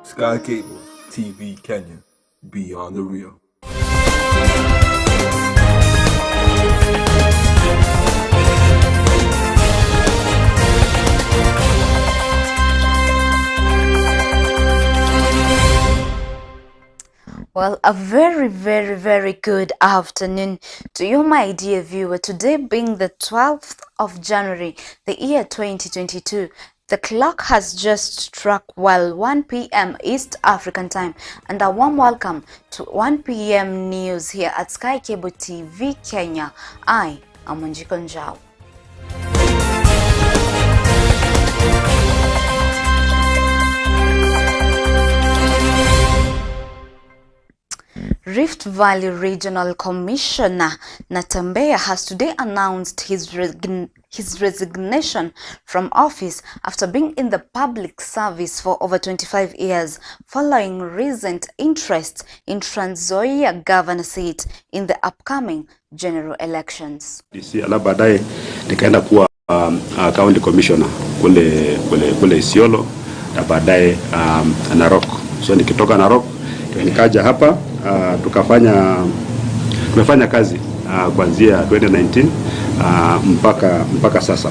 Sky Cable TV Kenya, beyond the real. Well, a very good afternoon to you, my dear viewer. Today being the 12th of January, the year 2022. The clock has just struck 1 p.m. East African time, and a warm welcome to 1 p.m. news here at Sky Cable TV Kenya. I am Wanjiku Njau. Rift Valley Regional Commissioner Natembeya has today announced his resignation from office after being in the public service for over 25 years following recent interest in Trans Nzoia governor seat in the upcoming general elections. Baadaye nikaenda kuwa county commissioner kule Isiolo na baadaye Narok. So nikitoka Narok nikaja hapa tumefanya kazi kuanzia 2019 mpaka sasa.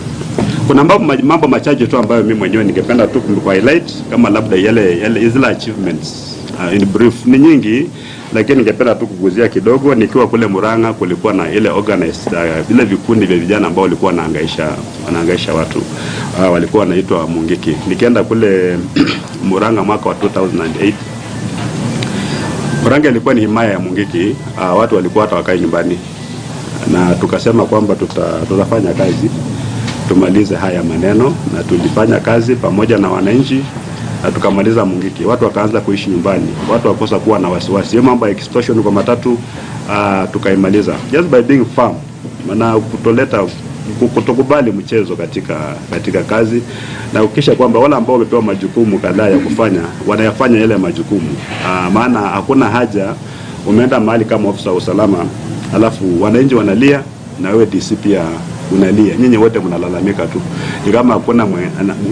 Kuna mambo machache tu ambayo mimi mwenyewe ningependa tu highlight, kama labda yale zile achievements in brief. Ni nyingi lakini ningependa tu kuguzia kidogo. Nikiwa kule Murang'a kulikuwa na ile organized vile vikundi vya vijana ambao walikuwa wanahangaisha watu, walikuwa wanaitwa Mungiki. Nikienda kule Murang'a mwaka wa 2008, Murang'a ilikuwa ni himaya ya Mungiki. Watu walikuwa hata wakai nyumbani, na tukasema kwamba tutafanya kazi tumalize haya maneno, na tulifanya kazi pamoja na wananchi na tukamaliza Mungiki. Watu wakaanza kuishi nyumbani, watu wakosa kuwa na wasiwasi. Hiyo mambo ya extortion kwa matatu tukaimaliza just by being firm, maana kutokubali mchezo katika kazi, na ukisha kwamba wale ambao wamepewa majukumu kadhaa ya kufanya wanayafanya yale majukumu. Maana hakuna haja umeenda mahali kama ofisa wa usalama alafu wananchi wanalia na wewe DC pia unalia, nyinyi wote mnalalamika tu, ni kama hakuna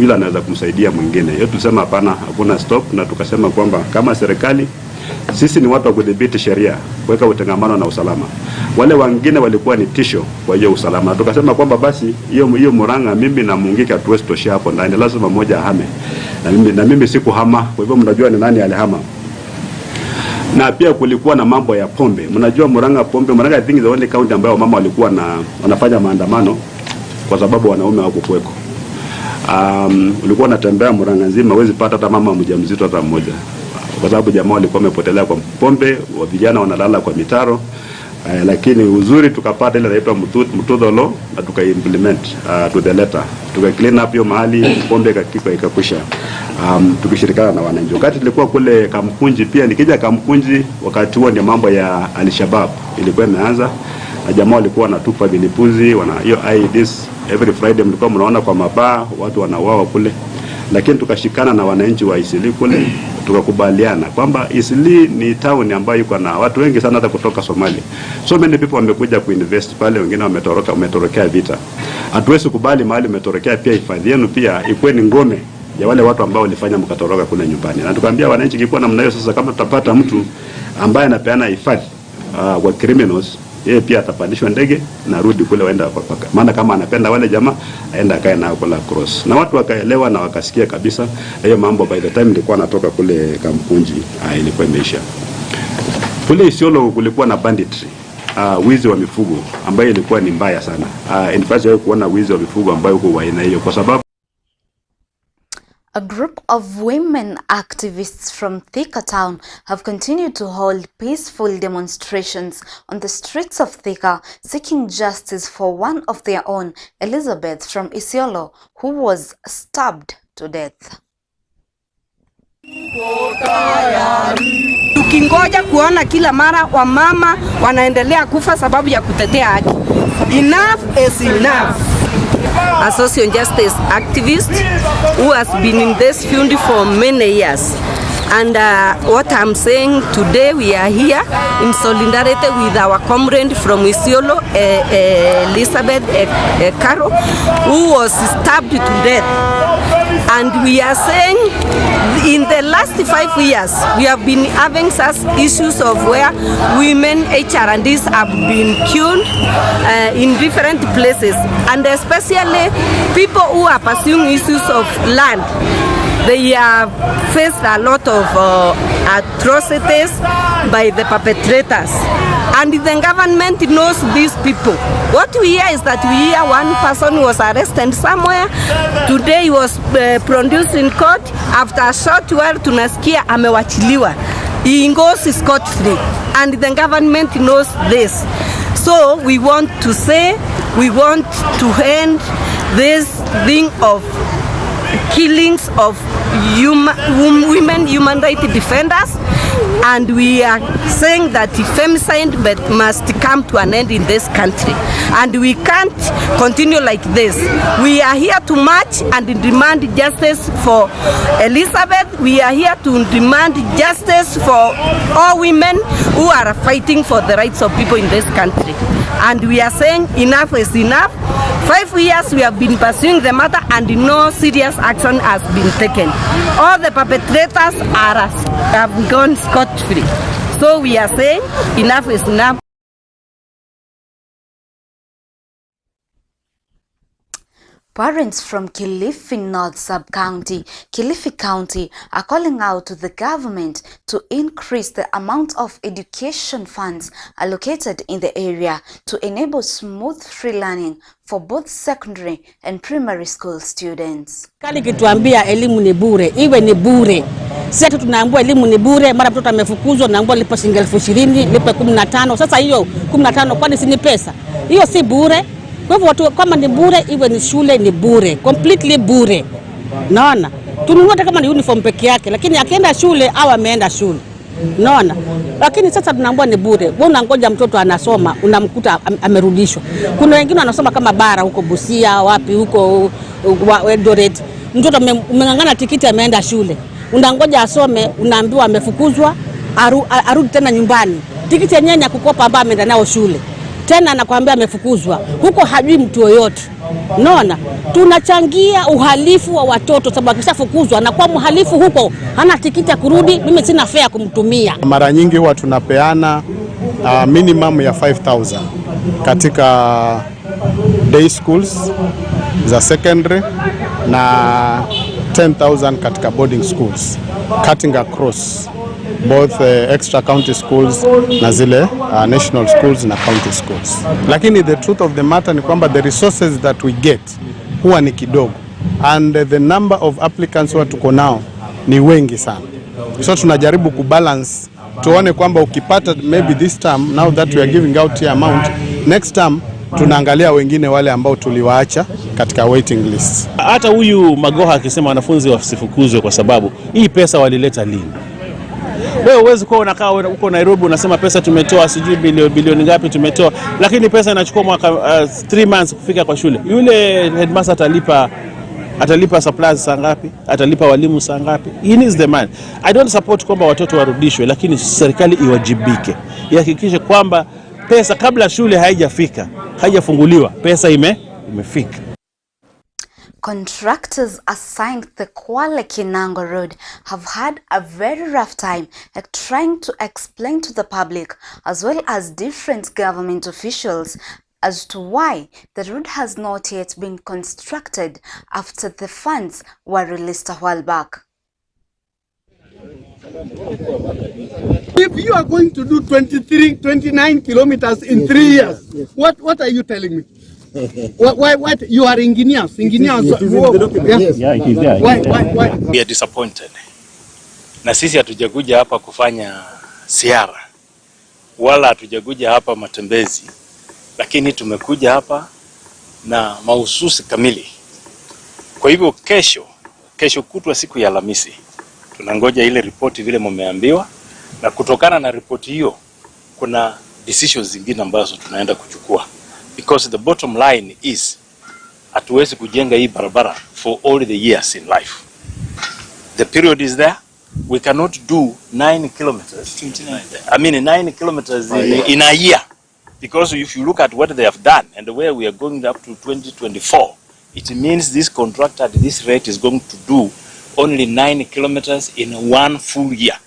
yule anaweza kumsaidia mwingine. Hiyo tulisema hapana, hakuna stop, na tukasema kwamba kama serikali sisi ni watu wa kudhibiti sheria, kuweka utengamano na usalama. Wale wengine walikuwa ni tisho kwa hiyo usalama. Tukasema kwamba basi hiyo Murang'a mimi na Mungiki hatuwezi toshia hapo ndani, lazima mmoja ahame. Na mimi sikuhama, kwa hivyo mnajua ni nani alihama. Na pia kulikuwa na mambo ya pombe. Mnajua Murang'a I think the only county ambayo mama walikuwa wanafanya maandamano kwa sababu wanaume hawakuweko. Ulikuwa unatembea Murang'a nzima huwezi pata hata mama mjamzito hata mmoja, kwa sababu jamaa walikuwa wamepotelea kwa pombe, wa vijana wanalala kwa mitaro. Lakini uzuri tukapata ile inaitwa Mutudho law na tukaimplement to the letter. Clean up hiyo mahali pombe ikakwisha, tukishirikiana na wananchi. Wakati tulikuwa kule Kamkunji, pia nikija Kamkunji wakati huo ndio mambo ya Al-Shabaab ilikuwa imeanza, na jamaa walikuwa wanatupa vilipuzi, hiyo IEDs every Friday mlikuwa mnaona kwa mabaa watu wanauawa kule. Lakini tukashikana na wananchi wa Isili kule, tukakubaliana kwamba Isili ni town ambayo iko na watu wengi sana hata kutoka Somalia. So many people wamekuja kuinvest pale, wengine wametorokea vita. Hatuwezi kubali mahali umetorokea pia hifadhi yenu pia ikuwe ni ngome ya wale watu ambao walifanya mkatoroka kule nyumbani. Na tukamwambia wananchi kikuwa namna hiyo, sasa kama tutapata mtu ambaye anapeana hifadhi kwa criminals, yeye pia atapandishwa ndege na rudi kule waenda paka. Maana kama anapenda wale jamaa aenda akae nao kula cross. Na watu wakaelewa na wakasikia kabisa hiyo mambo. By the time nilikuwa natoka kule Kamkunji ilikuwa imeisha. Kule Isiolo kulikuwa na banditry, wizi wa mifugo ambayo ilikuwa ni mbaya sana. In fact kuona wizi wa mifugo ambayo uko wa aina hiyo, kwa sababu a group of women activists from Thika town have continued to hold peaceful demonstrations on the streets of Thika, seeking justice for one of their own, Elizabeth from Isiolo, who was stabbed to death. Tukingoja kuona kila mara wamama wanaendelea kufa sababu ya kutetea haki. Enough is enough. A social justice activist who has been in this field for many years And what I'm saying today, we are here in solidarity with our comrade from Isiolo, Elizabeth Caro, who was stabbed to death. And we are saying in the last 5 years, we have been having such issues of where women, HRNDs have been killed in different places. And especially people who are pursuing issues of land. They have faced a lot of atrocities by the perpetrators. And the government knows these people. What we hear is that we hear one person was arrested somewhere. Today he was produced in court. After a short while, tunasikia amewachiliwa. He goes scot-free. And the government knows this. So we want to say, we want to end this thing of killings of women, human rights defenders, and we are saying that femicide must come to an end in this country, and we can't continue like this. We are here to march and demand justice for Elizabeth. We are here to demand justice for all women who are fighting for the rights of people in this country, and we are saying enough is enough. 5 years we have been pursuing the matter and no serious action has been taken. All the perpetrators have gone scot-free. So we are saying enough is enough. Parents from Kilifi North Sub-County, Kilifi County, are calling out to the government to increase the amount of education funds allocated in the area to enable smooth free learning for both secondary and primary school students. Kali kituambia elimu ni bure, iwe ni bure. Sisi tunaambiwa elimu ni bure, mara mtoto amefukuzwa naambiwa lipa shilingi 20,000, lipa 15. Sasa hiyo 15 kwani si ni pesa? Hiyo si bure. Kwa hivyo watu kama ni bure, iwe ni shule ni bure, completely bure. Naona tununua kama ni uniform peke yake, lakini akienda shule au ameenda shule. Naona lakini sasa tunaambiwa ni bure. Wewe unangoja mtoto anasoma, unamkuta amerudishwa. Kuna wengine wanasoma kama bara huko Busia, wapi huko Eldoret. Mtoto umengangana tikiti ameenda shule. Unangoja asome, unaambiwa amefukuzwa, arudi tena nyumbani. Tikiti yenyewe ni ya kukopa ambaye ameenda nao shule. Tena anakuambia amefukuzwa. Huko hajui mtu yoyote. Unaona? Tunachangia uhalifu wa watoto sababu akishafukuzwa anakuwa mhalifu huko. Hana tikiti ya kurudi, mimi sina fare kumtumia. Mara nyingi huwa tunapeana minimum ya 5,000 katika day schools za secondary na 10,000 katika boarding schools, cutting across both extra county schools na zile national schools na county schools. Lakini the truth of the matter ni kwamba the resources that we get huwa ni kidogo, and the number of applicants wa tuko nao ni wengi sana. So tunajaribu kubalance, tuone kwamba ukipata maybe this term, now that we are giving out here amount, next term tunaangalia wengine wale ambao tuliwaacha katika waiting list. Hata huyu Magoha akisema wanafunzi wasifukuzwe kwa sababu hii pesa walileta lini? Wewe uwezi kuwa unakaa huko Nairobi unasema pesa tumetoa sijui bilioni ngapi tumetoa, lakini pesa inachukua mwaka 3 months kufika kwa shule. Yule headmaster atalipa supplies saa ngapi? Atalipa walimu saa ngapi? He needs the money. I don't support kwamba watoto warudishwe, lakini serikali iwajibike. Ihakikishe kwamba pesa kabla shule haijafunguliwa, pesa imefika. Contractors assigned the Kwale Kinango Road have had a very rough time trying to explain to the public as well as different government officials as to why the road has not yet been constructed after the funds were released a while back. If you are going to do 29 kilometers in 3 years, what are you telling me? What you are engineers? Yeah, it is there. Why? We are disappointed. Na sisi hatujakuja hapa kufanya siara wala hatujakuja hapa matembezi, lakini tumekuja hapa na mahususi kamili. Kwa hivyo kesho kutwa siku ya Alhamisi tunangoja ile ripoti vile mumeambiwa, na kutokana na ripoti hiyo kuna decisions zingine ambazo tunaenda kuchukua, because the bottom line is hatuwezi kujenga hii barabara for all the years in life. The period is there, We cannot do 9 kilometers. 29. I mean 9 kilometers in a year. Because if you look at what they have done and where we are going up to 2024, it means this contractor at this rate is going to do only 9 kilometers in 1 full year.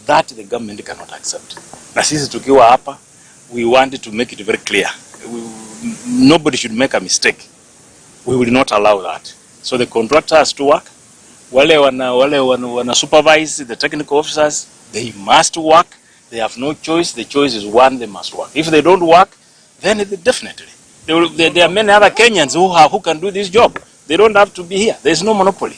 That the government cannot accept. Na sisi tukiwa hapa, we want to make it very clear. Nobody should make a mistake. We will not allow that. So the contractor has to work. Wale wana supervise the technical officers, they must work. They have no choice. The choice is one, they must work. If they don't work, then definitely. There are many other Kenyans who can do this job. They don't have to be here. There is no monopoly.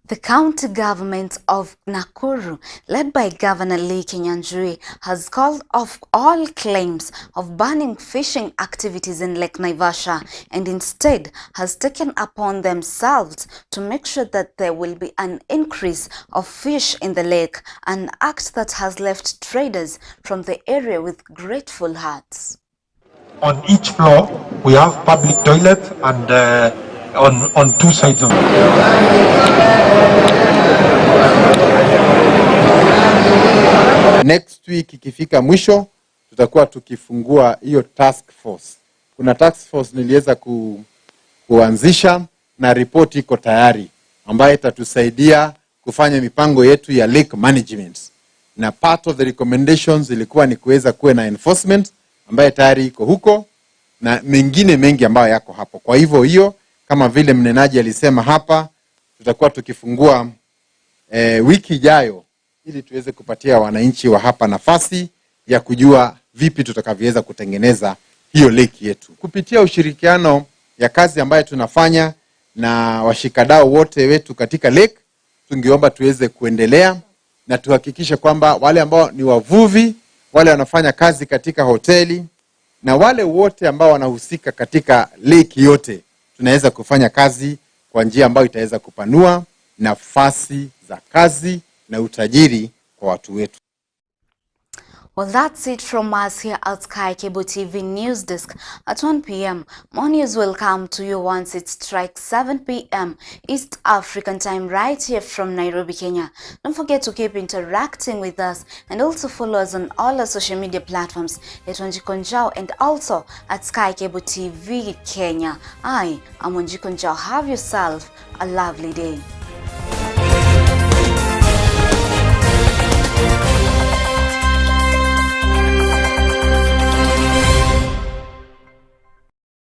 The county government of Nakuru, led by Governor Njau, has called off all claims of banning fishing activities in Lake Naivasha and instead has taken upon themselves to make sure that there will be an increase of fish in the lake, an act that has left traders from the area with grateful hearts. On each floor, we have public toilets and on 2 sides of it. Next week ikifika mwisho tutakuwa tukifungua hiyo task force. Kuna task force niliweza kuanzisha na ripoti iko tayari ambayo itatusaidia kufanya mipango yetu ya lake management. Na part of the recommendations ilikuwa ni kuweza kuwe na enforcement ambayo tayari iko huko na mengine mengi ambayo yako hapo. Kwa hivyo hiyo kama vile mnenaji alisema hapa, tutakuwa tukifungua wiki ijayo ili tuweze kupatia wananchi wa hapa nafasi ya kujua vipi tutakavyoweza kutengeneza hiyo lake yetu. Kupitia ushirikiano ya kazi ambayo tunafanya na washikadau wote wetu katika lake, tungeomba tuweze kuendelea na tuhakikishe kwamba wale ambao ni wavuvi, wale wanafanya kazi katika hoteli na wale wote ambao wanahusika katika lake yote, tunaweza kufanya kazi kwa njia ambayo itaweza kupanua nafasi za kazi na utajiri kwa watu wetu. Well, that's it from us here at Sky Cable TV News Desk. At 1 p.m, more news will come to you once it strikes 7 p.m. East African time right here from Nairobi, Kenya. Don't forget to keep interacting with us and also follow us on all our social media platforms at Wanjiku Njau and also at Sky Cable TV Kenya. I am Wanjiku Njau. Have yourself a lovely day.